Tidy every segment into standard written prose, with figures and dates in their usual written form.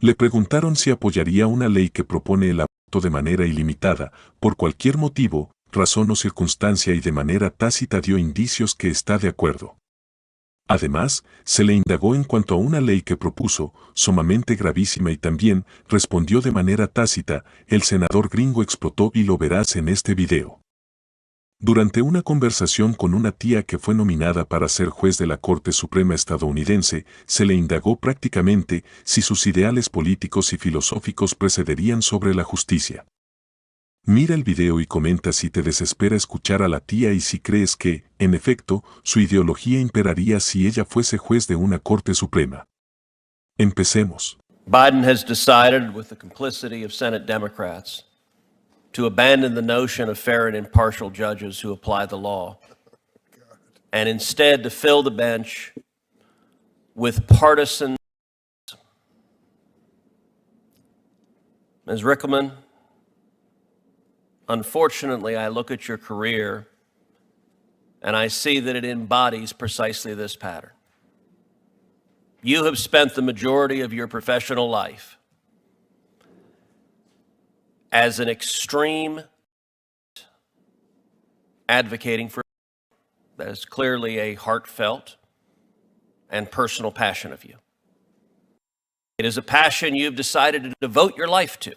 Le preguntaron si apoyaría una ley que propone el aborto de manera ilimitada, por cualquier motivo, razón o circunstancia, y de manera tácita dio indicios que está de acuerdo. Además, se le indagó en cuanto a una ley que propuso, sumamente gravísima, y también respondió de manera tácita. El senador gringo explotó y lo verás en este video. Durante una conversación con una tía que fue nominada para ser juez de la Corte Suprema estadounidense, se le indagó prácticamente si sus ideales políticos y filosóficos precederían sobre la justicia. Mira el video y comenta si te desespera escuchar a la tía y si crees que, en efecto, su ideología imperaría si ella fuese juez de una Corte Suprema. Empecemos. Biden has decided, with the complicity of Senate Democrats, to abandon the notion of fair and impartial judges who apply the law, and instead to fill the bench with partisan. Ms. Rickleman, unfortunately, I look at your career and I see that it embodies precisely this pattern. You have spent the majority of your professional life as an extreme advocating for that is clearly a heartfelt and personal passion of you. It is a passion you've decided to devote your life to.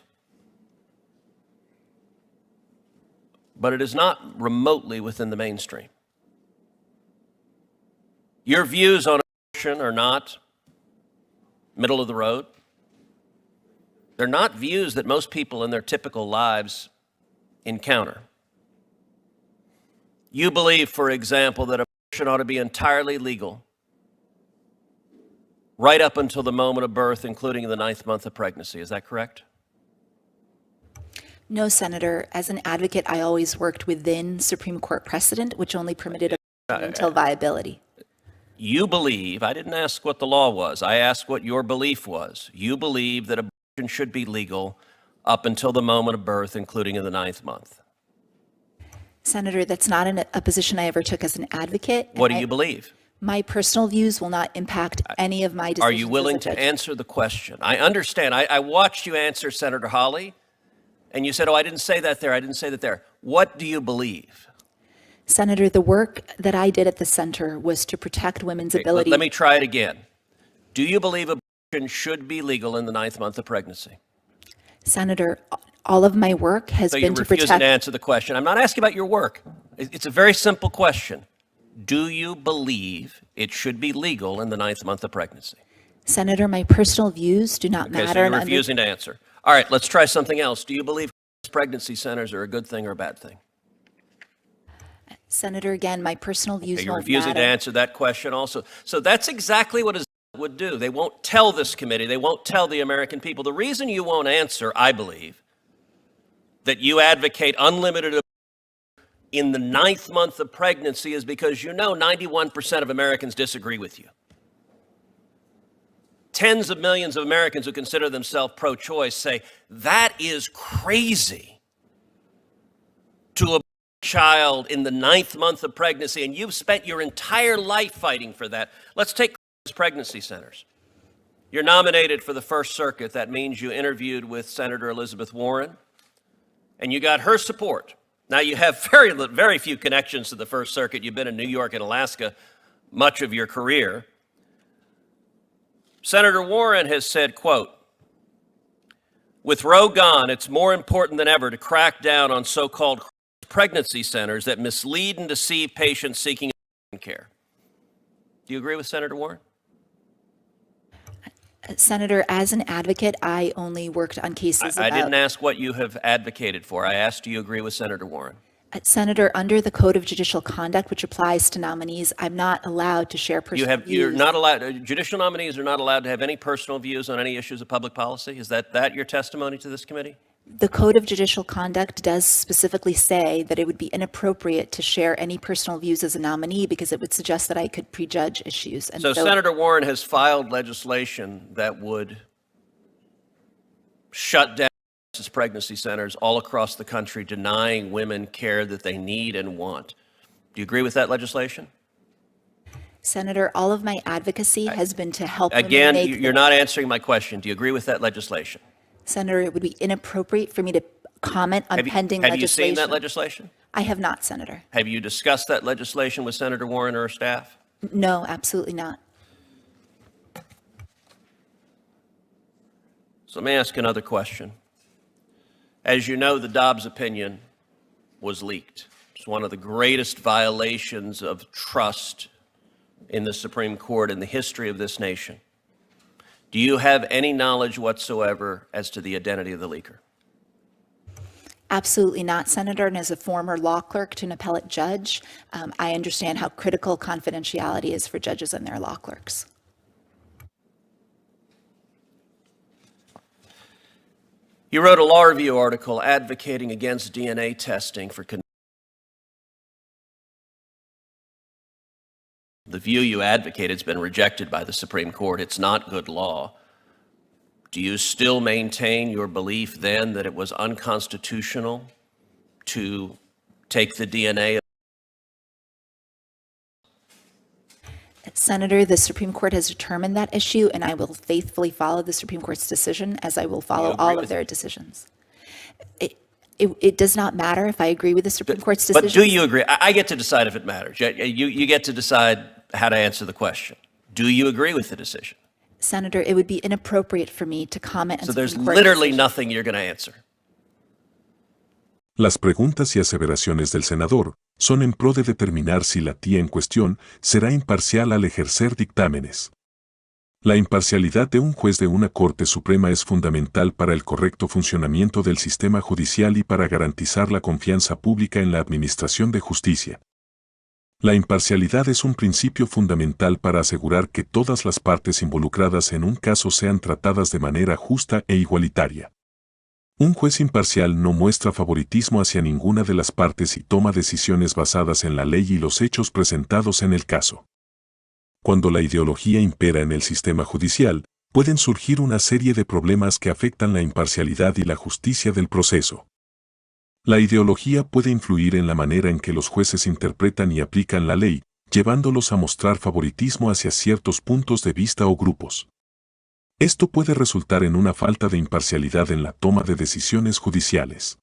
But it is not remotely within the mainstream. Your views on abortion are not middle of the road. They're not views that most people in their typical lives encounter. You believe, for example, that abortion ought to be entirely legal right up until the moment of birth, including in the 9th month of pregnancy. Is that correct? No, Senator. As an advocate, I always worked within Supreme Court precedent, which only permitted abortion until viability. You believe, I didn't ask what the law was, I asked what your belief was. You believe that abortion should be legal up until the moment of birth, including in the 9th month. Senator, that's not a position I ever took as an advocate. What do you believe? My personal views will not impact any of my decisions. Are you willing to answer the question? I understand. I watched you answer Senator Hawley, and you said, oh, I didn't say that there, I didn't say that there. What do you believe? Senator, the work that I did at the center was to protect women's ability. Let me try it again. Do you believe abortion should be legal in the 9th month of pregnancy? Senator, all of my work has been to protect. So you're refusing to answer the question. I'm not asking about your work. It's a very simple question. Do you believe it should be legal in the 9th month of pregnancy? Senator, my personal views do not matter. So you're refusing to answer. All right, let's try something else. Do you believe pregnancy centers are a good thing or a bad thing? Senator, again, my personal views You're won't refusing matter. to answer that question also. So that's exactly what a would do. They won't tell this committee, they won't tell the American people. The reason you won't answer, I believe, that you advocate unlimited abortion in the 9th month of pregnancy is because you know 91% of Americans disagree with you. Tens of millions of Americans who consider themselves pro-choice say, that is crazy to abort a child in the 9th month of pregnancy, and you've spent your entire life fighting for that. Let's take pregnancy centers. You're nominated for the First Circuit. That means you interviewed with Senator Elizabeth Warren, and you got her support. Now, you have very few connections to the First Circuit. You've been in New York and Alaska much of your career. Senator Warren has said, quote, with Roe gone, it's more important than ever to crack down on so-called pregnancy centers that mislead and deceive patients seeking care. Do you agree with Senator Warren? Senator, as an advocate, I only worked on cases I didn't ask what you have advocated for. I asked, do you agree with Senator Warren? Senator, under the Code of Judicial Conduct, which applies to nominees, I'm not allowed to share personal views. You're not allowed, judicial nominees are not allowed to have any personal views on any issues of public policy? Is that your testimony to this committee? The Code of Judicial Conduct does specifically say that it would be inappropriate to share any personal views as a nominee because it would suggest that I could prejudge issues. And so Senator Warren has filed legislation that would shut down pregnancy centers all across the country, denying women care that they need and want. Do you agree with that legislation? Senator, all of my advocacy has been to help women Again, make you're not answering my question. Do you agree with that legislation? Senator, it would be inappropriate for me to comment on pending have legislation. you seen that legislation? I have not, Senator. Have you discussed that legislation with Senator Warren or her staff? No, absolutely not. So let me ask another question. As you know, the Dobbs opinion was leaked. It's one of the greatest violations of trust in the Supreme Court in the history of this nation. Do you have any knowledge whatsoever as to the identity of the leaker? Absolutely not, Senator. And as a former law clerk to an appellate judge, I understand how critical confidentiality is for judges and their law clerks. You wrote a law review article advocating against DNA testing for the view you advocated has been rejected by the Supreme Court. It's not good law. Do you still maintain your belief then that it was unconstitutional to take the DNA? Senator, the Supreme Court has determined that issue, and I will faithfully follow the Supreme Court's decision as I will follow all of their decisions. It does not matter if I agree with the Supreme Court's decision. But do you agree? I get to decide if it matters. You get to decide how to answer the question. Do you agree with the decision? Senator, it would be inappropriate for me to comment on So there's Supreme Court literally decisions. nothing you're going to answer. Las preguntas y aseveraciones del senador son en pro de determinar si la tía en cuestión será imparcial al ejercer dictámenes. La imparcialidad de un juez de una Corte Suprema es fundamental para el correcto funcionamiento del sistema judicial y para garantizar la confianza pública en la administración de justicia. La imparcialidad es un principio fundamental para asegurar que todas las partes involucradas en un caso sean tratadas de manera justa e igualitaria. Un juez imparcial no muestra favoritismo hacia ninguna de las partes y toma decisiones basadas en la ley y los hechos presentados en el caso. Cuando la ideología impera en el sistema judicial, pueden surgir una serie de problemas que afectan la imparcialidad y la justicia del proceso. La ideología puede influir en la manera en que los jueces interpretan y aplican la ley, llevándolos a mostrar favoritismo hacia ciertos puntos de vista o grupos. Esto puede resultar en una falta de imparcialidad en la toma de decisiones judiciales.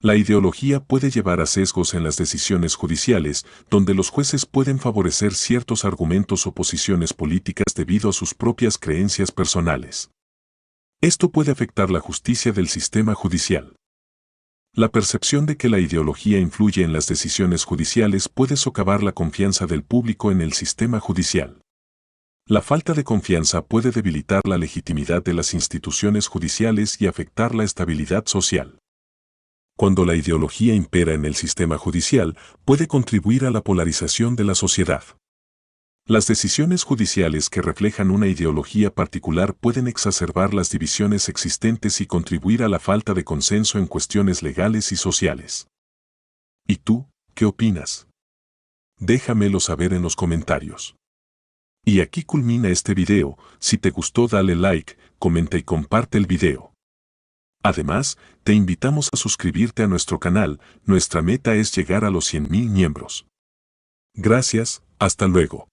La ideología puede llevar a sesgos en las decisiones judiciales, donde los jueces pueden favorecer ciertos argumentos o posiciones políticas debido a sus propias creencias personales. Esto puede afectar la justicia del sistema judicial. La percepción de que la ideología influye en las decisiones judiciales puede socavar la confianza del público en el sistema judicial. La falta de confianza puede debilitar la legitimidad de las instituciones judiciales y afectar la estabilidad social. Cuando la ideología impera en el sistema judicial, puede contribuir a la polarización de la sociedad. Las decisiones judiciales que reflejan una ideología particular pueden exacerbar las divisiones existentes y contribuir a la falta de consenso en cuestiones legales y sociales. ¿Y tú, qué opinas? Déjamelo saber en los comentarios. Y aquí culmina este video. Si te gustó, dale like, comenta y comparte el video. Además, te invitamos a suscribirte a nuestro canal. Nuestra meta es llegar a los 100,000 miembros. Gracias, hasta luego.